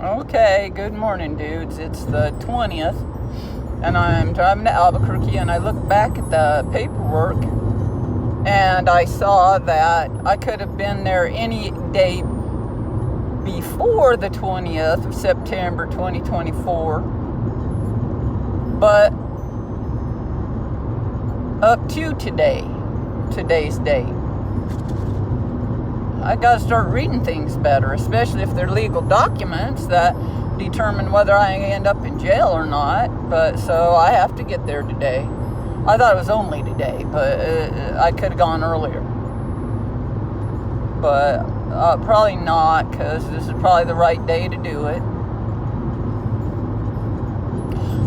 Okay, good morning, dudes. It's the 20th, and I'm driving to Albuquerque, and I look back at the paperwork, and I saw that I could have been there any day before the 20th of September 2024, but up to today's date. I gotta start reading things better, especially if they're legal documents that determine whether I end up in jail or not. But so I have to get there today. I thought it was only today, but I could have gone earlier. But probably not, because this is probably the right day to do it.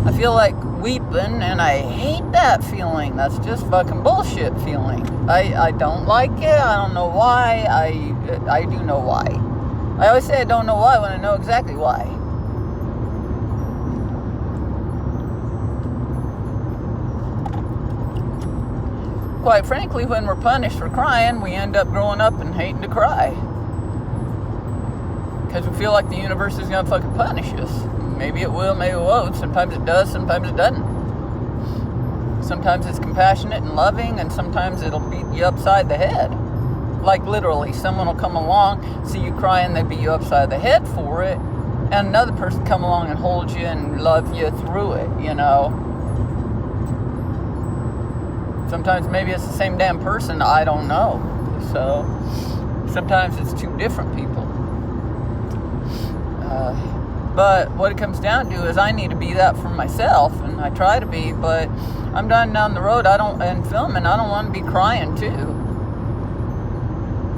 I feel like weeping, and I hate that feeling. That's just fucking bullshit feeling. I don't like it. I don't know why. I do know why. I always say I don't know why when I know exactly why. Quite frankly, when we're punished for crying, we end up growing up and hating to cry. Because we feel like the universe is gonna fucking punish us. Maybe it will, maybe it won't. Sometimes it does, sometimes it doesn't. Sometimes it's compassionate and loving, and sometimes it'll beat you upside the head. Like literally, someone will come along, see you crying, they beat you upside the head for it, and another person come along and hold you and love you through it, you know. Sometimes maybe it's the same damn person, I don't know. So, sometimes it's two different people. But what it comes down to is I need to be that for myself, and I try to be, but I'm driving down the road, and filming, I don't want to be crying too.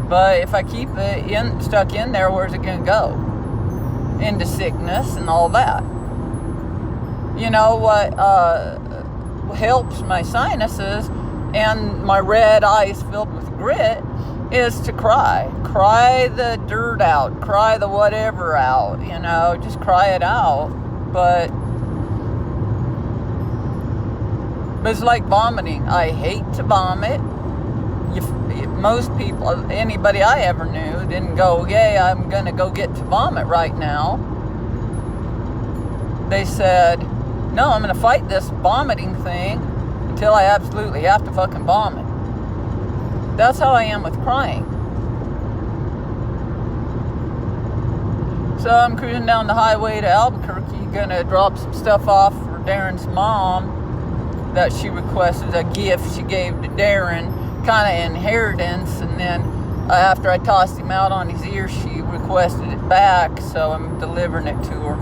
But if I keep it stuck in there, where's it going to go? Into sickness and all that. You know what helps my sinuses and my red eyes filled with grit is to cry. Cry the dirt out. Cry the whatever out. You know, just cry it out. But it's like vomiting. I hate to vomit. Most people, anybody I ever knew, didn't go, yay, I'm going to go get to vomit right now. They said, no, I'm going to fight this vomiting thing until I absolutely have to fucking vomit. That's how I am with crying. So I'm cruising down the highway to Albuquerque, gonna drop some stuff off for Darren's mom that she requested, a gift she gave to Darren, kind of inheritance, and then after I tossed him out on his ear, she requested it back, so I'm delivering it to her.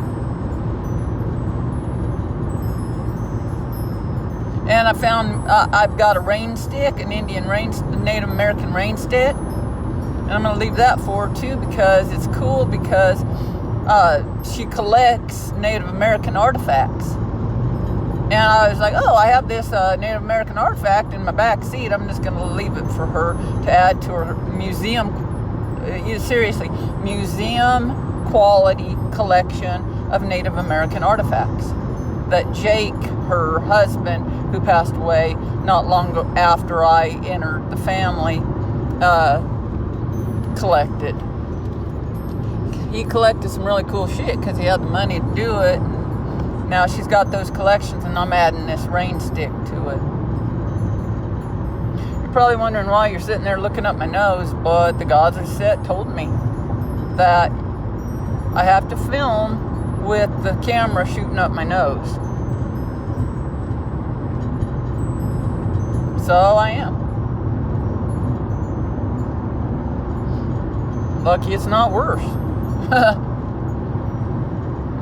And I found, I've got a rain stick, an Native American rain stick. And I'm going to leave that for her too, because it's cool, because she collects Native American artifacts. And I was like, oh, I have this Native American artifact in my back seat. I'm just going to leave it for her to add to her museum, seriously, museum quality collection of Native American artifacts that Jake, her husband, who passed away not long after I entered the family, collected. He collected some really cool shit because he had the money to do it. Now she's got those collections, and I'm adding this rain stick to it. You're probably wondering why you're sitting there looking up my nose, but the gods of set told me that I have to film with the camera shooting up my nose. So I am. Lucky it's not worse.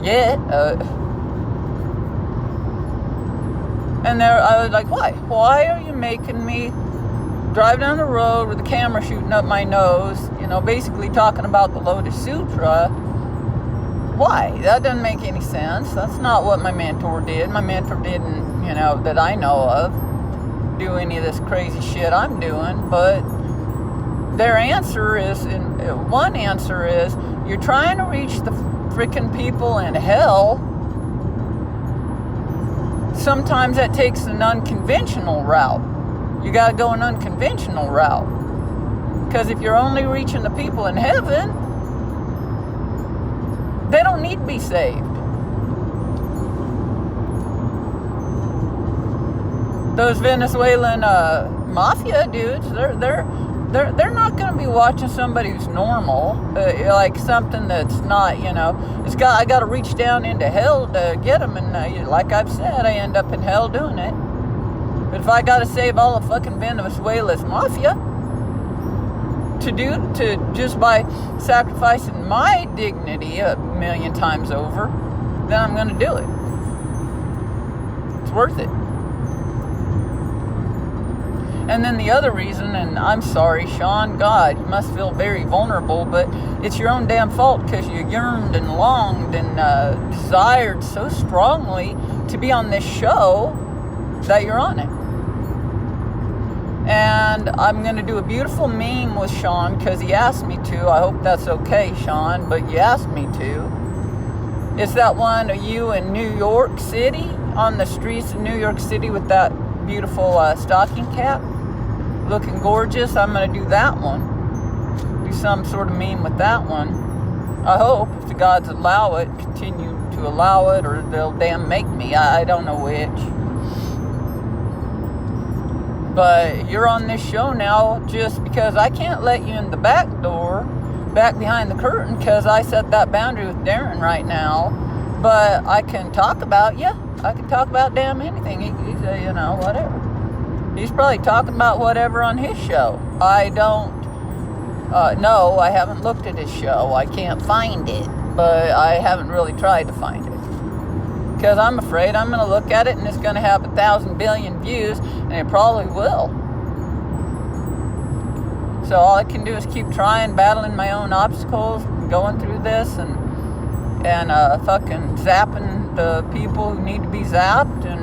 Yet. And there, I was like, why? Why are you making me drive down the road with the camera shooting up my nose? You know, basically talking about the Lotus Sutra. Why? That doesn't make any sense. That's not what my mentor did. My mentor didn't, you know, that I know of, do any of this crazy shit I'm doing. But their answer is, one answer is, you're trying to reach the freaking people in hell. Sometimes that takes an unconventional route. You gotta go an unconventional route. Because if you're only reaching the people in heaven, They don't need to be saved. Those Venezuelan mafia dudes, they're not going to be watching somebody who's normal, like something that's not, I got to reach down into hell to get them, and like I've said, I end up in hell doing it. But if I got to save all of fucking Venezuela's mafia to just by sacrificing my dignity 1,000,000 times over, then I'm going to do it. It's worth it. And then the other reason, and I'm sorry, Sean, God, you must feel very vulnerable, but it's your own damn fault because you yearned and longed and desired so strongly to be on this show that you're on it. And I'm going to do a beautiful meme with Sean because he asked me to. I hope that's okay, Sean, but you asked me to. It's that one of you in New York City, on the streets of New York City with that beautiful stocking cap, looking gorgeous. I'm going to do that one. Do some sort of meme with that one. I hope, if the gods allow it, continue to allow it, or they'll damn make me. I don't know which. But you're on this show now just because I can't let you in the back door, back behind the curtain, because I set that boundary with Darren right now. But I can talk about you. I can talk about damn anything. He's whatever. He's probably talking about whatever on his show. I don't, no, I haven't looked at his show. I can't find it, but I haven't really tried to find it. Because I'm afraid I'm going to look at it and it's going to have 1,000 billion views, and it probably will. So all I can do is keep trying, battling my own obstacles, going through this, and fucking zapping the people who need to be zapped, and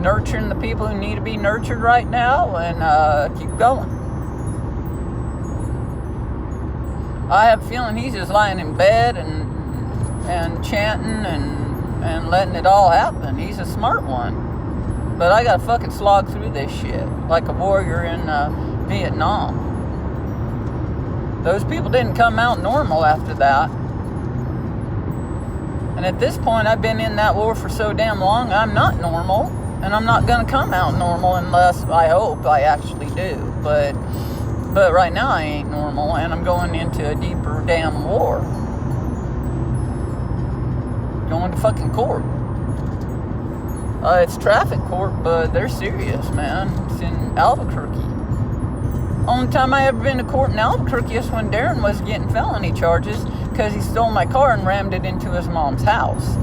nurturing the people who need to be nurtured right now, and keep going. I have a feeling he's just lying in bed and chanting and letting it all happen. He's a smart one. But I gotta fucking slog through this shit like a warrior in Vietnam. Those people didn't come out normal after that. And at this point, I've been in that war for so damn long, I'm not normal. And I'm not gonna come out normal unless I hope I actually do. But right now I ain't normal, and I'm going into a deeper damn war. Going to fucking court. It's traffic court, but they're serious, man. It's in Albuquerque. Only time I ever been to court in Albuquerque is when Darren was getting felony charges because he stole my car and rammed it into his mom's house.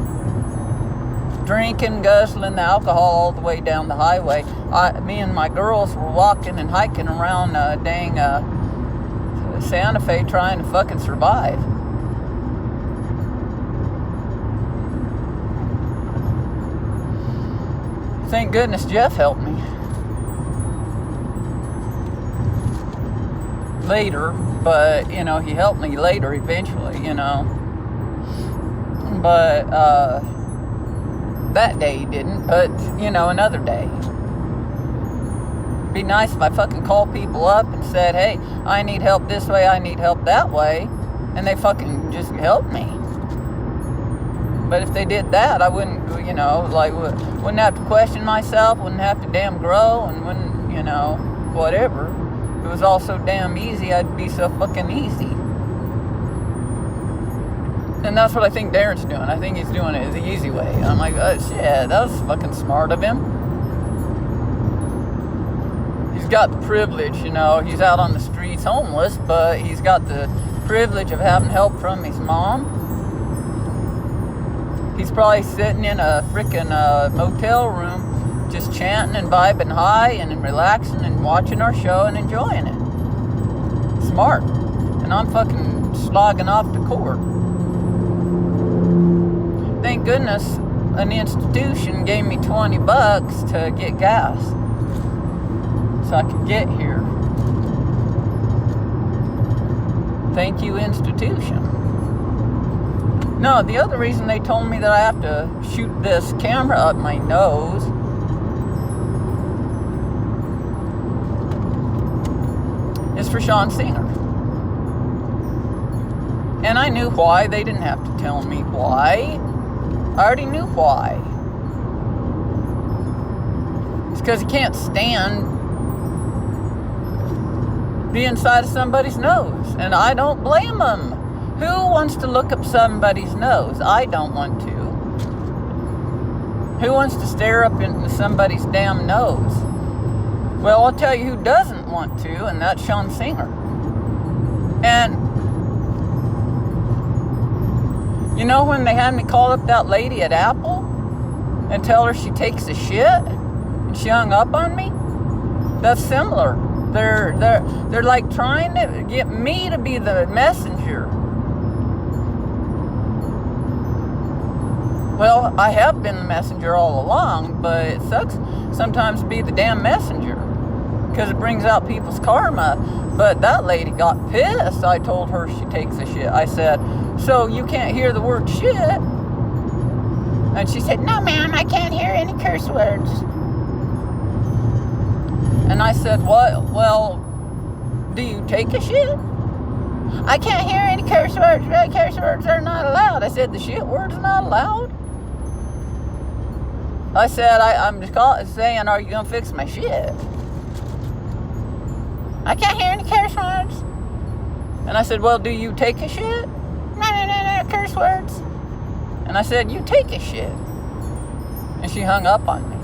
Drinking, guzzling the alcohol all the way down the highway. Me and my girls were walking and hiking around dang Santa Fe trying to fucking survive. Thank goodness Jeff helped me. Later, but, he helped me later eventually, But, that day he didn't, but, another day. It'd be nice if I fucking called people up and said, hey, I need help this way, I need help that way, and they fucking just helped me. But if they did that, I wouldn't, wouldn't have to question myself, wouldn't have to damn grow, and wouldn't, whatever. If it was all so damn easy, I'd be so fucking easy. And that's what I think Darren's doing. I think he's doing it the easy way. I'm like, oh shit, that was fucking smart of him. He's got the privilege, he's out on the streets homeless, but he's got the privilege of having help from his mom. He's probably sitting in a frickin' motel room just chanting and vibing high and relaxing and watching our show and enjoying it. Smart. And I'm fucking slogging off to court. Thank goodness an institution gave me $20 to get gas so I could get here. Thank you, institution. No, the other reason they told me that I have to shoot this camera up my nose is for Sean Singer. And I knew why. They didn't have to tell me why. I already knew why. It's because you can't stand be inside of somebody's nose. And I don't blame them. Who wants to look up somebody's nose? I don't want to. Who wants to stare up into somebody's damn nose? Well, I'll tell you who doesn't want to, and that's Sean Singer. And you know when they had me call up that lady at Apple and tell her she takes a shit and she hung up on me? That's similar. They're like trying to get me to be the messenger. Well, I have been the messenger all along, but it sucks sometimes to be the damn messenger because it brings out people's karma. But that lady got pissed. I told her she takes a shit. I said, so you can't hear the word shit? And she said, no, ma'am, I can't hear any curse words. And I said, what? Well, do you take a shit? I can't hear any curse words. Curse words are not allowed. I said, the shit word's not allowed? I said, I'm just saying, are you going to fix my shit? I can't hear any curse words. And I said, well, do you take a shit? No, curse words. And I said, you take a shit. And she hung up on me.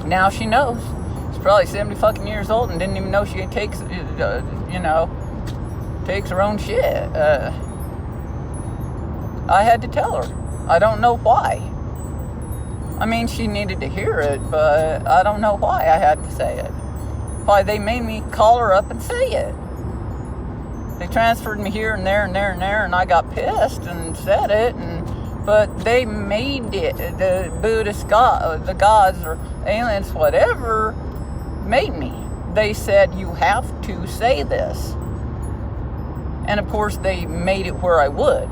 Now she knows. She's probably 70 fucking years old and didn't even know she takes, takes her own shit. I had to tell her. I don't know why. I mean, she needed to hear it, but I don't know why I had to say it. Why they made me call her up and say it. They transferred me here and there and there and there, and I got pissed and said it, but they made it, the Buddhist God, the gods or aliens, whatever, made me. They said, you have to say this. And of course, they made it where I would.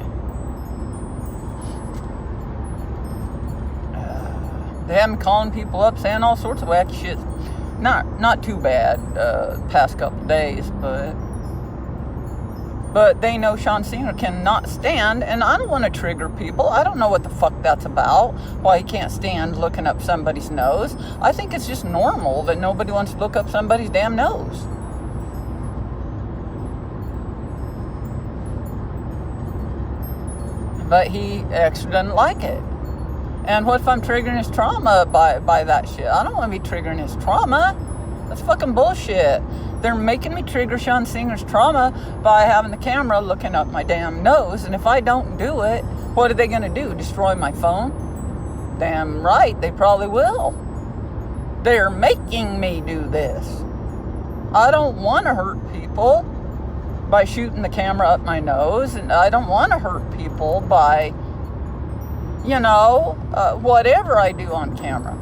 They have me calling people up, saying all sorts of wacky shit. Not too bad past couple days, but they know Sean Singer cannot stand, and I don't want to trigger people. I don't know what the fuck that's about, why he can't stand looking up somebody's nose. I think it's just normal that nobody wants to look up somebody's damn nose. But he actually doesn't like it. And what if I'm triggering his trauma by that shit? I don't want to be triggering his trauma. That's fucking bullshit. They're making me trigger Sean Singer's trauma by having the camera looking up my damn nose. And if I don't do it, what are they going to do? Destroy my phone? Damn right, they probably will. They're making me do this. I don't want to hurt people by shooting the camera up my nose. And I don't want to hurt people by, whatever I do on camera.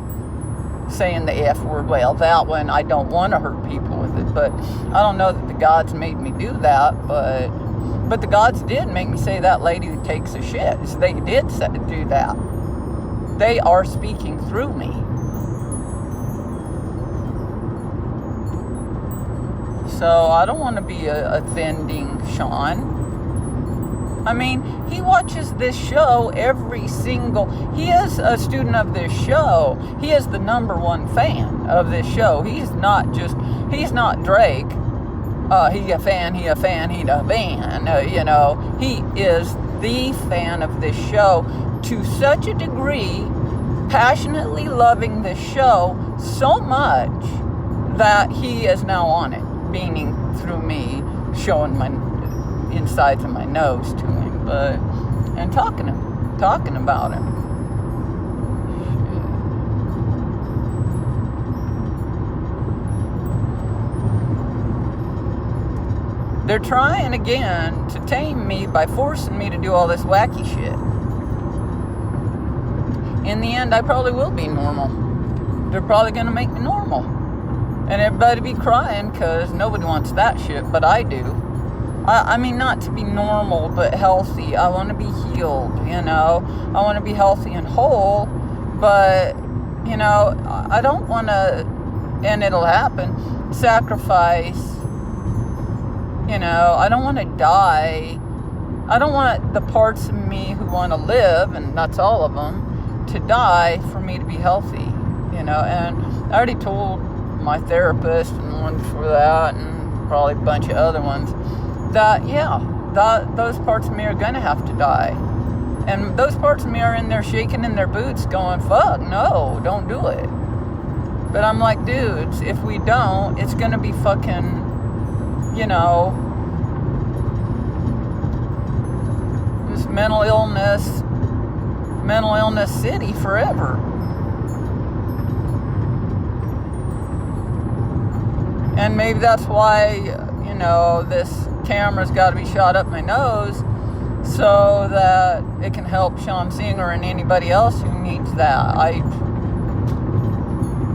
Saying the F word. Well, that one, I don't want to hurt people with it. But I don't know that the gods made me do that. But the gods did make me say that lady who takes a shit. They did do that. They are speaking through me. So I don't want to be offending Sean. I mean, he watches this show he is a student of this show. He is the number one fan of this show. He's not Drake. He a fan. He is the fan of this show to such a degree, passionately loving this show so much that he is now on it, beaming through me, showing my insides of my nose to him, and talking about him. They're trying again to tame me by forcing me to do all this wacky shit. In the end, I probably will be normal. They're probably going to make me normal. And everybody be crying because nobody wants that shit, but I do. I mean, not to be normal, but healthy. I want to be healed, I want to be healthy and whole, but, I don't want to, and it'll happen, sacrifice You know, I don't want to die. I don't want the parts of me who want to live, and that's all of them, to die for me to be healthy. You know, and I already told my therapist and one for that, and probably a bunch of other ones, that, yeah, those parts of me are going to have to die. And those parts of me are in there shaking in their boots going, fuck, no, don't do it. But I'm like, dudes, if we don't, it's going to be fucking, you know, this mental illness city forever. And maybe that's why, you know, this camera's got to be shot up my nose so that it can help Sean Singer and anybody else who needs that.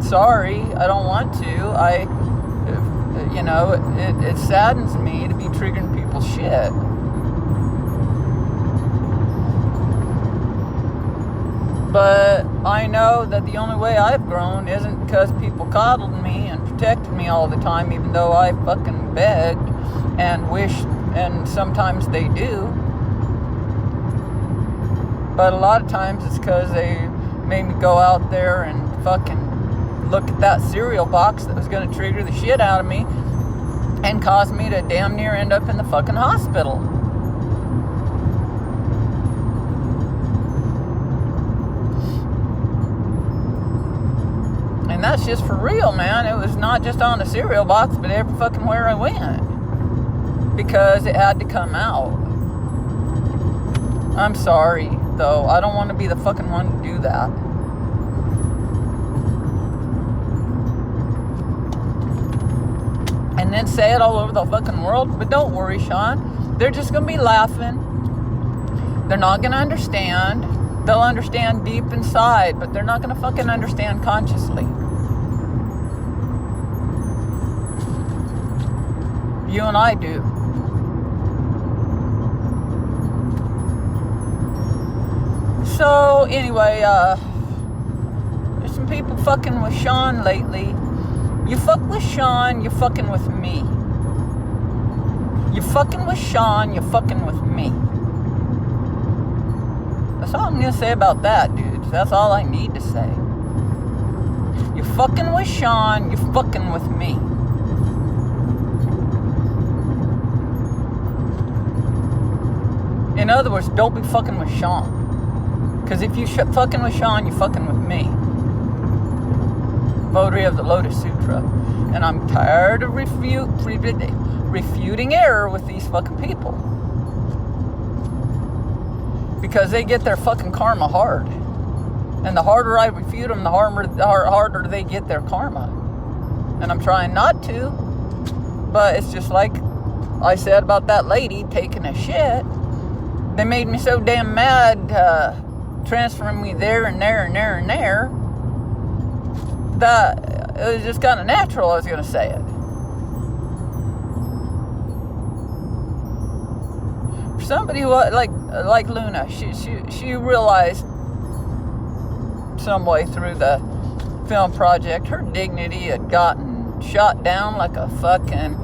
Sorry, I don't want to. You know, it saddens me to be triggering people's shit. But I know that the only way I've grown isn't because people coddled me and protected me all the time, even though I fucking begged and wished, and sometimes they do. But a lot of times it's because they made me go out there and fucking look at that cereal box that was going to trigger the shit out of me and cause me to damn near end up in the fucking hospital. And that's just for real, man. It was not just on the cereal box, but every fucking where I went. Because it had to come out. I'm sorry, though. I don't want to be the fucking one to do that. And then say it all over the fucking world. But don't worry, Sean. They're just going to be laughing. They're not going to understand. They'll understand deep inside, but they're not going to fucking understand consciously. You and I do. So, anyway, there's some people fucking with Sean lately. You fuck with Sean, you're fucking with me. You fucking with Sean, you're fucking with me. That's all I'm going to say about that, dudes. That's all I need to say. You're fucking with Sean, you're fucking with me. In other words, don't be fucking with Sean. Because if you fucking with Sean, you're fucking with me. Votary of the Lotus Sutra. And I'm tired of refuting error with these fucking people. Because they get their fucking karma hard. And the harder I refute them, the harder they get their karma. And I'm trying not to. But it's just like I said about that lady taking a shit. They made me so damn mad, transferring me there and there and there and there, that it was just kind of natural I was going to say it. For somebody who, like Luna, she realized some way through the film project her dignity had gotten shot down like a fucking,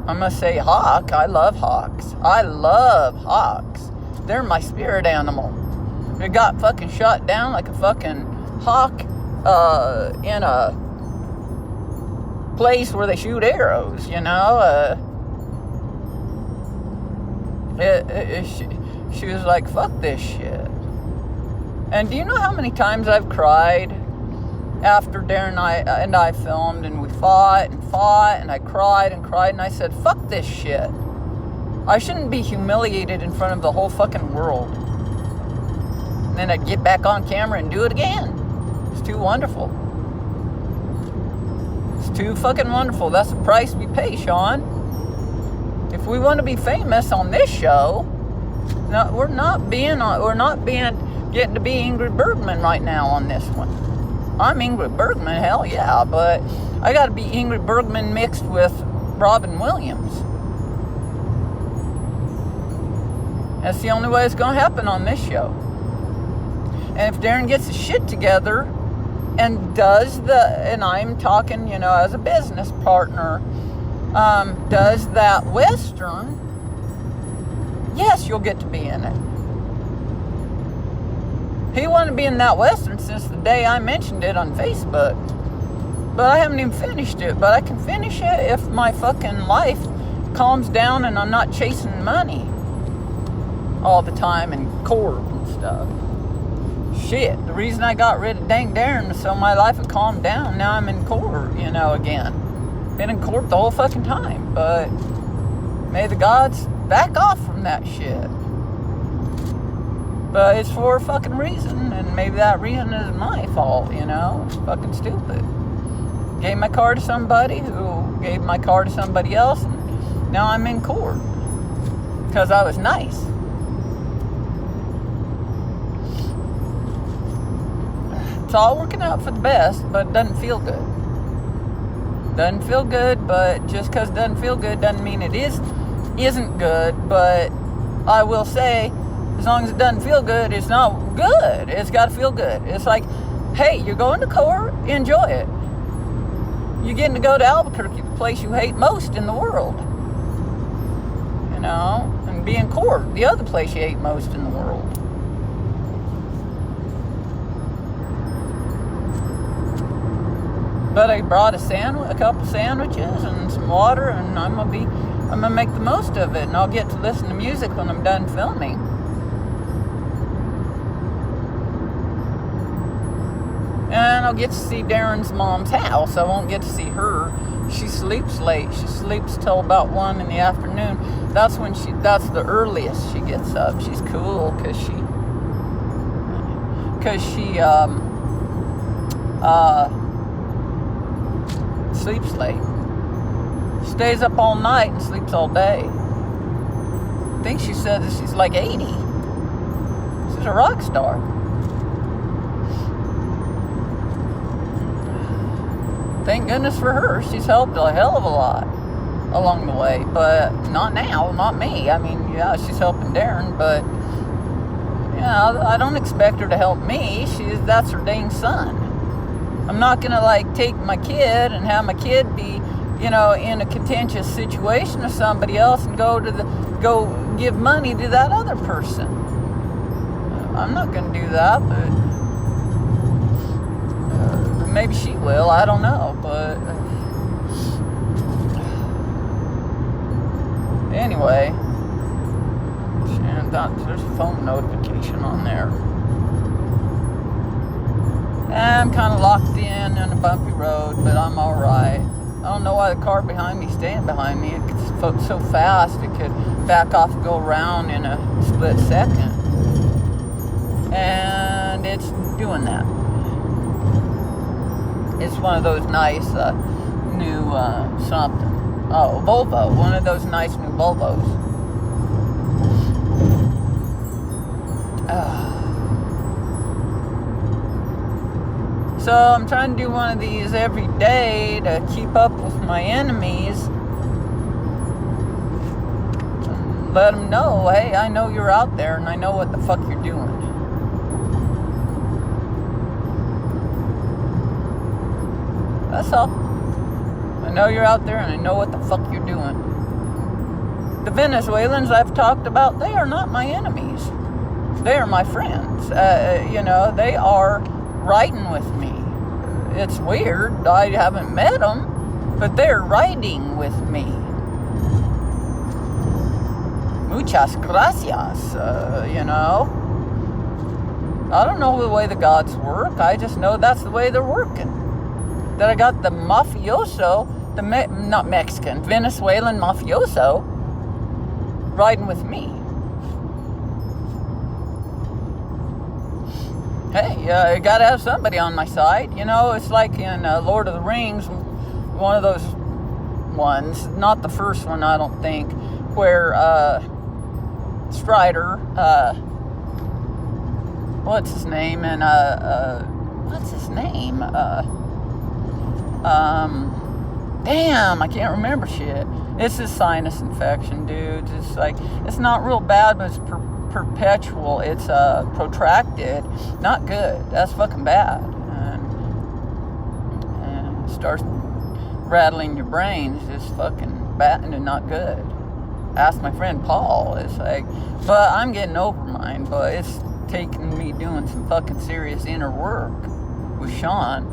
I must say, hawk. I love hawks. I love hawks. They're my spirit animal. They got fucking shot down like a fucking hawk in a place where they shoot arrows, you know. She was like, fuck this shit. And do you know how many times I've cried after Darren and I filmed, and we fought, and I cried, and I said, fuck this shit. I shouldn't be humiliated in front of the whole fucking world. And then I'd get back on camera and do it again. It's too wonderful. It's too fucking wonderful. That's the price we pay, Sean. If we want to be famous on this show, no, we're not getting to be Ingrid Bergman right now on this one. I'm Ingrid Bergman, hell yeah, but I got to be Ingrid Bergman mixed with Robin Williams. That's the only way it's going to happen on this show. And if Darren gets his shit together and and I'm talking, as a business partner, does that Western, yes, you'll get to be in it. He wanted to be in that Western since the day I mentioned it on Facebook. But I haven't even finished it. But I can finish it if my fucking life calms down and I'm not chasing money all the time and court and stuff. Shit, the reason I got rid of dang Darren was so my life would calm down. Now I'm in court, again. Been in court the whole fucking time. But may the gods back off from that shit. But it's for a fucking reason, and maybe that reason is my fault, It's fucking stupid. Gave my car to somebody who gave my car to somebody else, and now I'm in court. Because I was nice. It's all working out for the best, but it doesn't feel good. Doesn't feel good, but just because it doesn't feel good doesn't mean it isn't good. But I will say, as long as it doesn't feel good, it's not good. It's got to feel good. It's like, hey, you're going to court, enjoy it. You're getting to go to Albuquerque, the place you hate most in the world. And be in court, the other place you hate most in the world. But I brought a couple sandwiches and some water, and I'm gonna make the most of it, and I'll get to listen to music when I'm done filming. And I'll get to see Darren's mom's house. I won't get to see her. She sleeps late. She sleeps till about 1 in the afternoon. That's the earliest she gets up. She's cool because she sleeps late. Stays up all night and sleeps all day. I think she said that she's like 80. She's a rock star. Thank goodness for her. She's helped a hell of a lot along the way, but not now, not me. I mean, yeah, she's helping Darren, but I don't expect her to help me. That's her dang son. I'm not gonna take my kid and have my kid be, in a contentious situation with somebody else and go give money to that other person. I'm not gonna do that, but maybe she will, I don't know, but anyway, Shannon thought there's a phone notification on there. I'm kind of locked in a bumpy road, but I'm alright. I don't know why the car behind me staying behind me. It's so fast it could back off and go around in a split second. And it's doing that. It's one of those nice new something. Oh, Volvo. One of those nice new Volvos. So I'm trying to do one of these every day to keep up with my enemies. And let them know, hey, I know you're out there and I know what the fuck you're doing. That's all. I know you're out there and I know what the fuck you're doing. The Venezuelans I've talked about, they are not my enemies. They are my friends. They are riding with me. It's weird. I haven't met them, but they're riding with me. Muchas gracias, I don't know the way the gods work. I just know that's the way they're working. That I got the mafioso, not Mexican, Venezuelan mafioso riding with me. Hey, you gotta have somebody on my side. It's like in Lord of the Rings, one of those ones, not the first one, I don't think, where Strider, what's his name? And damn, I can't remember shit. It's a sinus infection, dude. It's not real bad, but it's perpetual. It's protracted. Not good. That's fucking bad. And it starts rattling your brains is fucking batting and not good. Ask my friend Paul. It's like, but I'm getting over mine, but it's taking me doing some fucking serious inner work with Sean,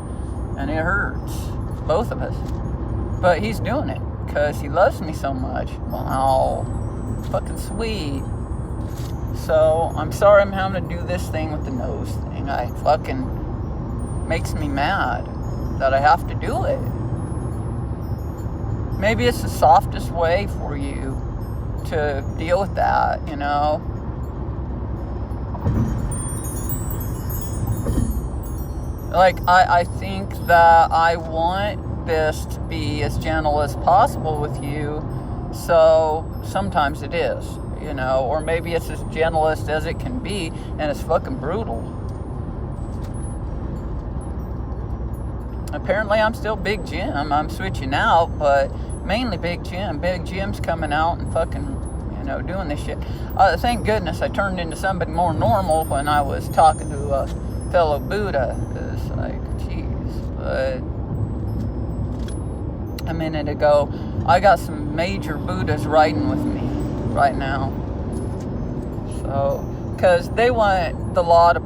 and it hurts. Both of us. But he's doing it because he loves me so much. Wow. Fucking sweet. So, I'm sorry I'm having to do this thing with the nose thing. I fucking makes me mad that I have to do it. Maybe it's the softest way for you to deal with that, you know? Like, I think that I want this to be as gentle as possible with you, so sometimes it is, you know, or maybe it's as gentlest as it can be, and it's fucking brutal. Apparently I'm still Big Jim. I'm switching out, but mainly Big Jim. Big Jim's coming out and fucking, you know, doing this shit. Thank goodness I turned into somebody more normal when I was talking to a fellow Buddha. It's like, jeez. But a minute ago, I got some major Buddhas riding with me right now. So, because they want the law to,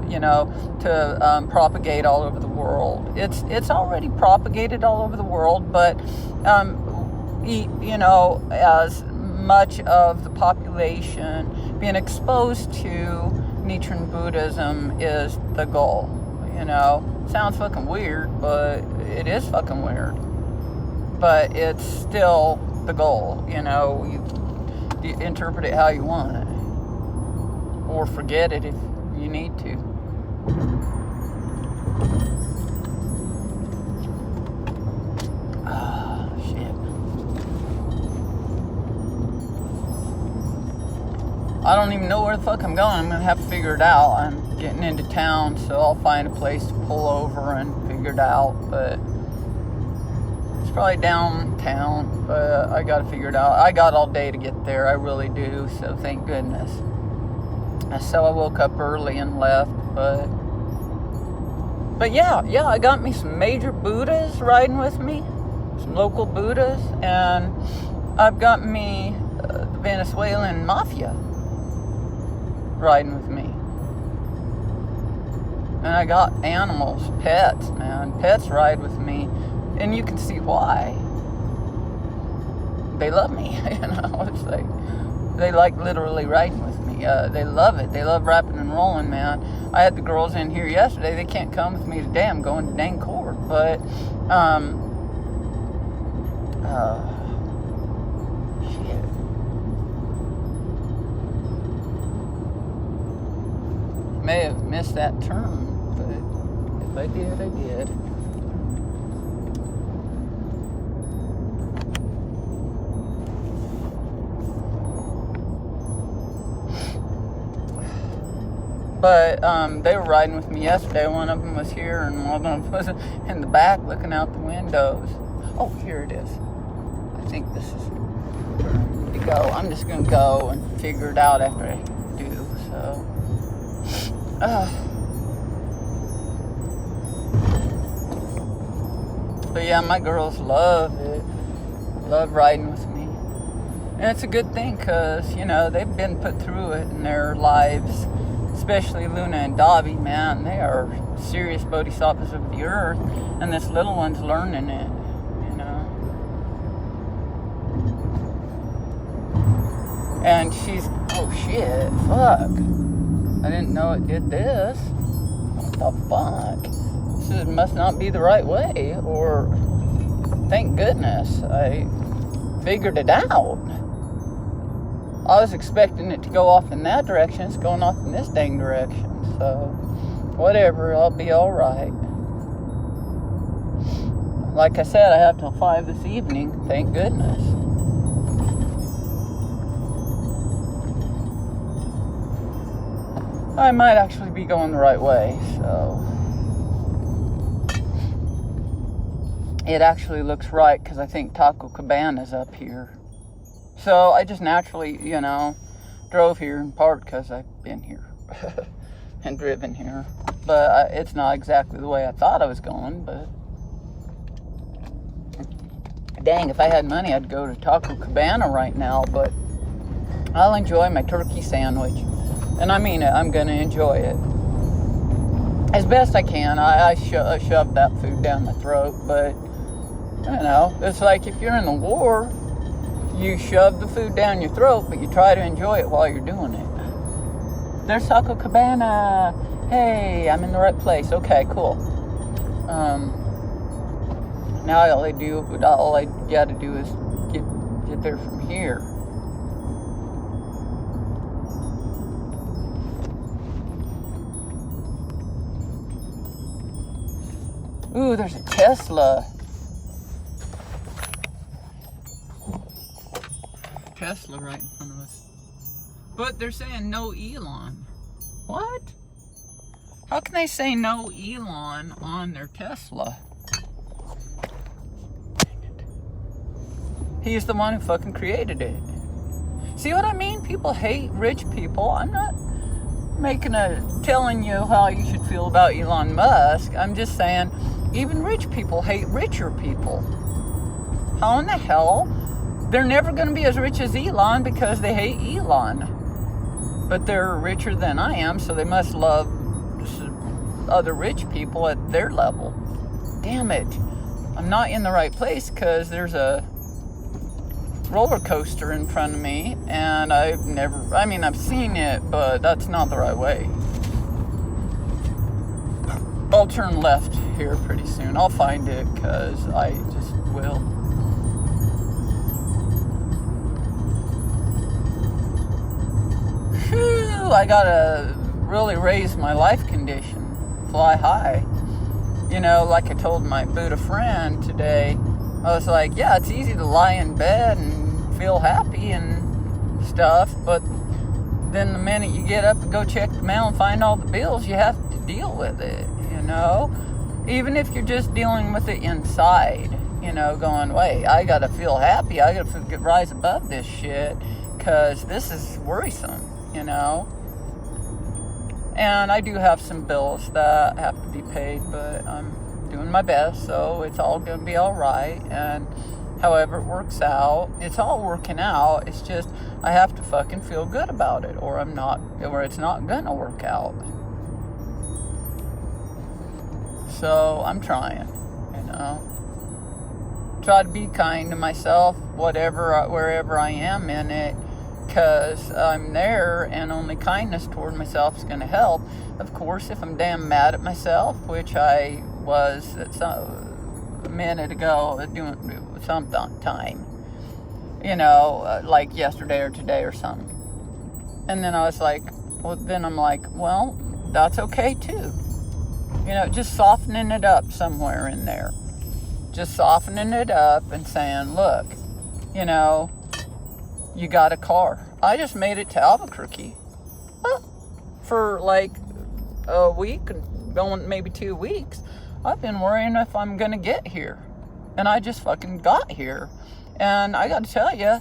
you know, to propagate all over the world. It's already propagated all over the world, but you know, as much of the population being exposed to Nichiren Buddhism is the goal. You know, sounds fucking weird, but it is fucking weird. But it's still the goal. You know, you interpret it how you want it, or forget it if you need to. I don't even know where the fuck I'm going. I'm gonna have to figure it out. I'm getting into town, so I'll find a place to pull over and figure it out. But it's probably downtown, but I gotta figure it out. I got all day to get there, I really do, so thank goodness. So I woke up early and left, but yeah, I got me some major Buddhas riding with me, some local Buddhas, and I've got me the Venezuelan mafia riding with me. And I got animals, pets, man. Pets ride with me, and you can see why. They love me, you know. It's like they like literally riding with me. They love it. They love rapping and rolling, man. I had the girls in here yesterday. They can't come with me today. I'm going to dang court, but shit. May have missed that turn, but if I did, I did. But they were riding with me yesterday. One of them was here, and one of them was in the back looking out the windows. Oh, here it is. I think this is where I need to go. I'm just going to go and figure it out after I do, so... But yeah, my girls love it. Love riding with me. And it's a good thing because, you know, they've been put through it in their lives. Especially Luna and Dobby, man. They are serious bodhisattvas of the earth. And this little one's learning it, you know. And she's, oh shit, fuck. I didn't know it did this. What the fuck? This must not be the right way, or thank goodness I figured it out. I was expecting it to go off in that direction. It's going off in this dang direction. So, whatever, I'll be alright. Like I said, I have till 5 this evening. Thank goodness. I might actually be going the right way, so... It actually looks right, because I think Taco Cabana's up here. So, I just naturally, you know, drove here in part because I've been here. And driven here. But it's not exactly the way I thought I was going, but... Dang, if I had money, I'd go to Taco Cabana right now, but I'll enjoy my turkey sandwich. And I mean it, I'm going to enjoy it. As best I can. I shove that food down my throat, but, you know, it's like if you're in the war, you shove the food down your throat, but you try to enjoy it while you're doing it. There's Taco Cabana. Hey, I'm in the right place. Okay, cool. Now all I gotta do is get there from here. Ooh, there's a Tesla. Tesla right in front of us. But they're saying no Elon. What? How can they say no Elon on their Tesla? Dang it. He's the one who fucking created it. See what I mean? People hate rich people. I'm not telling you how you should feel about Elon Musk. I'm just saying even rich people hate richer people. How in the hell? They're never going to be as rich as Elon because they hate Elon. But they're richer than I am, so they must love other rich people at their level. Damn it. I'm not in the right place because there's a roller coaster in front of me, and I've seen it, but that's not the right way. I'll turn left here pretty soon. I'll find it because I just will. Whew, I gotta really raise my life condition. Fly high. You know, like I told my Buddha friend today, I was like, yeah, it's easy to lie in bed and feel happy and stuff, but then the minute you get up and go check the mail and find all the bills, you have to deal with it, you know? Even if you're just dealing with it inside, you know, going, wait, I gotta feel happy, I gotta rise above this shit, because this is worrisome, you know? And I do have some bills that have to be paid, but I'm doing my best, so it's all going to be all right. And however it works out, it's all working out. It's just I have to fucking feel good about it, or it's not going to work out. So I'm trying, you know. Try to be kind to myself, wherever I am in it. Because I'm there, and only kindness toward myself is going to help. Of course, if I'm damn mad at myself, which I was a minute ago doing some time, you know, like yesterday or today or something. And then I was like, well, that's okay too. You know, just softening it up somewhere in there. Just softening it up and saying, look, you know, you got a car. I just made it to Albuquerque for like a week, going maybe 2 weeks. I've been worrying if I'm gonna get here, and I just fucking got here. And I got to tell you,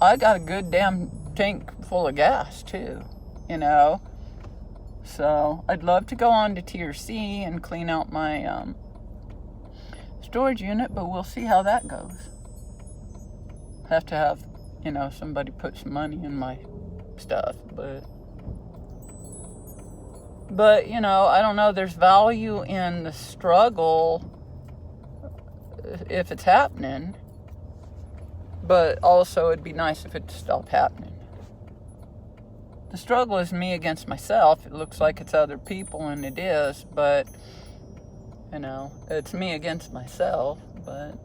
I got a good damn tank full of gas too, you know. So I'd love to go on to Tier C and clean out my storage unit, but we'll see how that goes. Have to have, you know, somebody put some money in my stuff, but you know, I don't know, there's value in the struggle if it's happening, but also it'd be nice if it stopped happening. The struggle is me against myself. It looks like it's other people, and it is, but you know, it's me against myself, but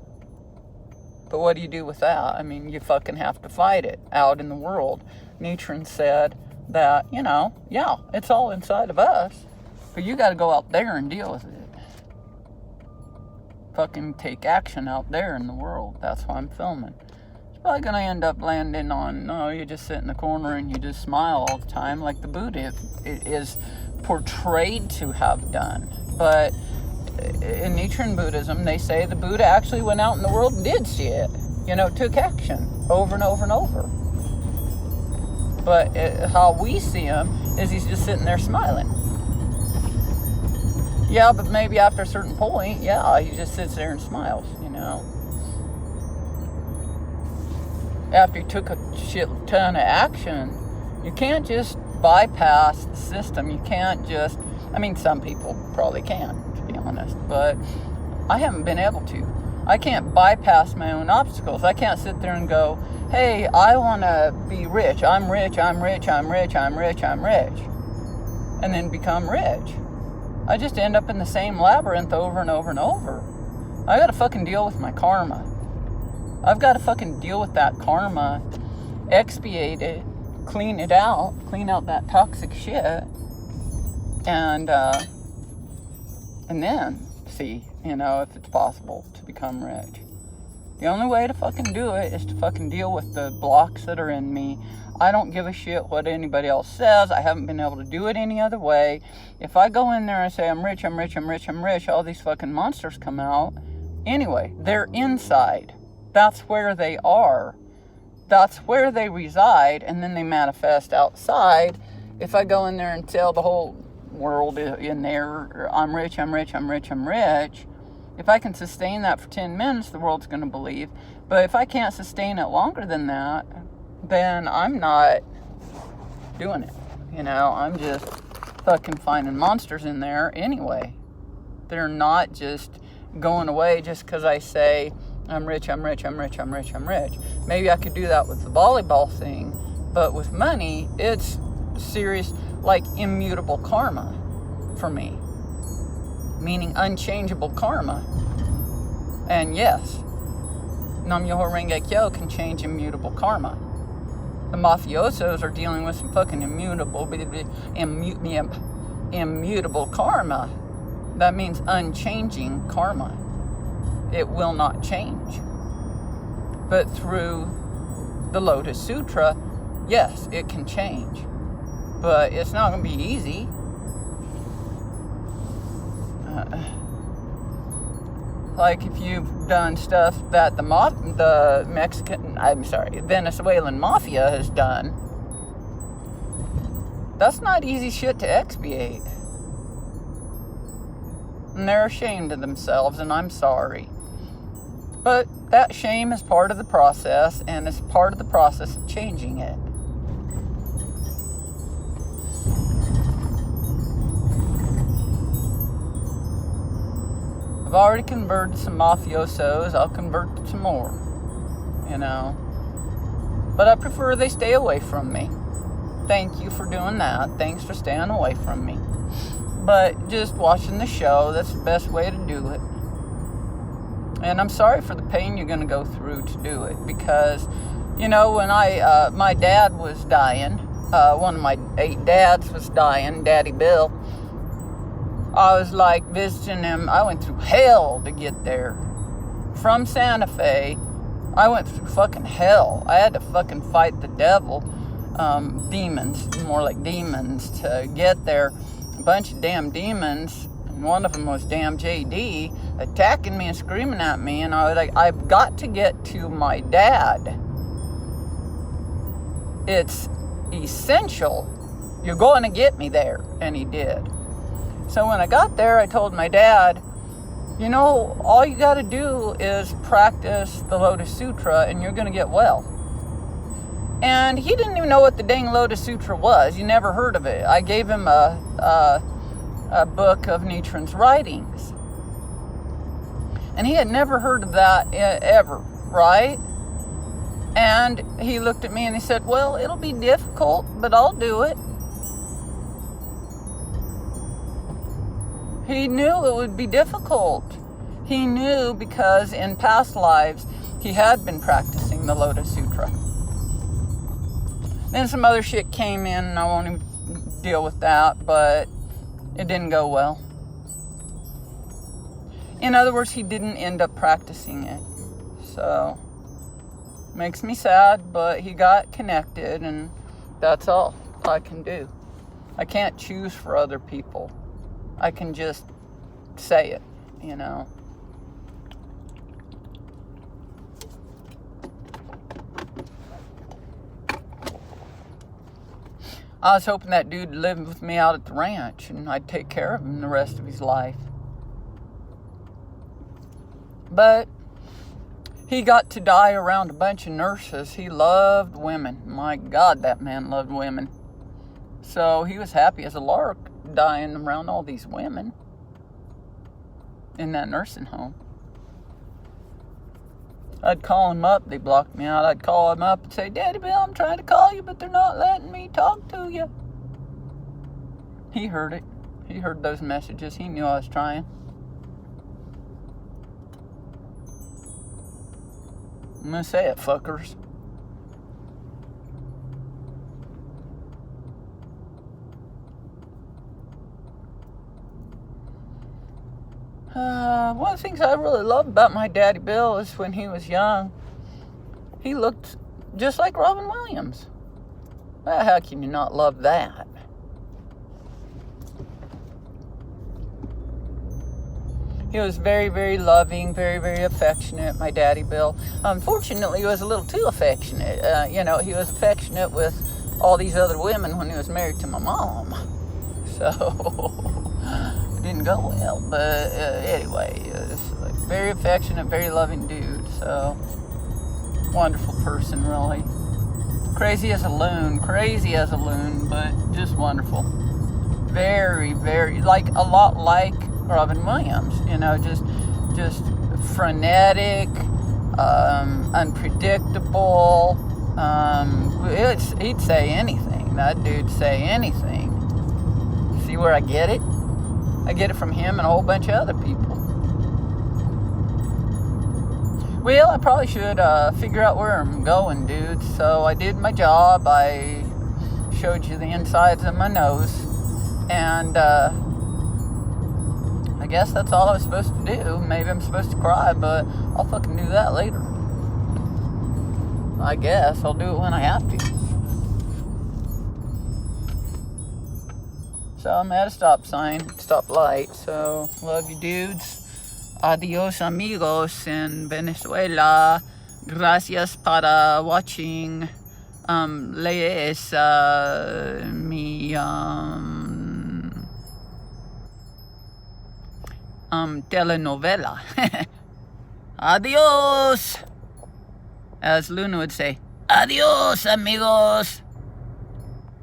what do you do with that? I mean, you fucking have to fight it out in the world. Nietzsche said that, you know, yeah, it's all inside of us, but you got to go out there and deal with it. Fucking take action out there in the world. That's why I'm filming. It's probably going to end up landing on, no, you just sit in the corner and you just smile all the time like the Buddha is portrayed to have done. But in Nichiren Buddhism, they say the Buddha actually went out in the world and did shit. You know, took action over and over and over. But how we see him is he's just sitting there smiling. Yeah, but maybe after a certain point, yeah, he just sits there and smiles, you know. after you took a shit ton of action, you can't just bypass the system. You can't just, I mean, some people probably can, to be honest, but I haven't been able to. I can't bypass my own obstacles. I can't sit there and go, hey, I want to be rich. I'm rich, I'm rich, I'm rich, I'm rich, I'm rich. And then become rich. I just end up in the same labyrinth over and over and over. I gotta fucking deal with my karma. I've gotta fucking deal with that karma, expiate it, clean out that toxic shit, and then see, if it's possible to become rich. The only way to fucking do it is to fucking deal with the blocks that are in me. I don't give a shit what anybody else says. I haven't been able to do it any other way. If I go in there and say, I'm rich, I'm rich, I'm rich, I'm rich, all these fucking monsters come out. Anyway, they're inside. That's where they are. That's where they reside, and then they manifest outside. If I go in there and tell the whole world in there, I'm rich, I'm rich, I'm rich, I'm rich, if I can sustain that for 10 minutes, the world's going to believe. But if I can't sustain it longer than that, then I'm not doing it. I'm just fucking finding monsters in there anyway. They're not just going away just because I say, I'm rich, I'm rich, I'm rich, I'm rich, I'm rich. Maybe I could do that with the volleyball thing, but with money, it's serious, like immutable karma for me. Meaning unchangeable karma. And yes, Nam-myoho Renge Kyo can change immutable karma. The mafiosos are dealing with some fucking immutable karma. That means unchanging karma. It will not change. But through the Lotus Sutra, yes, it can change. But it's not going to be easy. Like if you've done stuff that the Venezuelan mafia has done, that's not easy shit to expiate. And they're ashamed of themselves, and I'm sorry. But that shame is part of the process, and it's part of the process of changing it. I've already converted some mafiosos. I'll convert some more, But I prefer they stay away from me. Thank you for doing that. Thanks for staying away from me. But just watching the show, that's the best way to do it. And I'm sorry for the pain you're going to go through to do it. Because, when my dad was dying, one of my 8 dads was dying, Daddy Bill, I was like visiting him. I went through hell to get there. From Santa Fe, I went through fucking hell. I had to fucking fight the devil, demons, more like demons, to get there. A bunch of damn demons, and one of them was damn JD, attacking me and screaming at me, and I was like, I've got to get to my dad. It's essential. You're going to get me there. And he did. So when I got there, I told my dad, all you got to do is practice the Lotus Sutra and you're going to get well. And he didn't even know what the dang Lotus Sutra was. He never heard of it. I gave him a book of Nichiren's writings. And he had never heard of that ever, right? And he looked at me and he said, well, it'll be difficult, but I'll do it. He knew it would be difficult. He knew because in past lives, he had been practicing the Lotus Sutra. Then some other shit came in, and I won't even deal with that, but it didn't go well. In other words, he didn't end up practicing it. So, makes me sad, but he got connected, and that's all I can do. I can't choose for other people. I can just say it, I was hoping that dude lived with me out at the ranch and I'd take care of him the rest of his life. But he got to die around a bunch of nurses. He loved women. My God, that man loved women. So he was happy as a lark dying around all these women in that nursing home. I'd call him up. They blocked me out. I'd call him up and say, Daddy Bill, I'm trying to call you, but they're not letting me talk to you. He heard it. He heard those messages. He knew I was trying. I'm gonna say it, fuckers. One of the things I really love about my Daddy Bill is when he was young, he looked just like Robin Williams. Well, how can you not love that? He was very, very loving, very, very affectionate, my Daddy Bill. Unfortunately, he was a little too affectionate. He was affectionate with all these other women when he was married to my mom. So, it didn't go well. But anyway, he was like very affectionate, very loving dude. So, wonderful person, really. Crazy as a loon, but just wonderful. Very, very, a lot like Robin Williams, just frenetic, unpredictable. He'd say anything. That dude'd say anything. See where I get it? I get it from him and a whole bunch of other people. Well, I probably should figure out where I'm going, dude. So I did my job. I showed you the insides of my nose. And, I guess that's all I was supposed to do. Maybe I'm supposed to cry, but I'll fucking do that later. I guess I'll do it when I have to. So I'm at a stop light. So love you dudes. Adios amigos in Venezuela. Gracias para watching. Lees mi telenovela. Adios! As Luna would say, adios, amigos!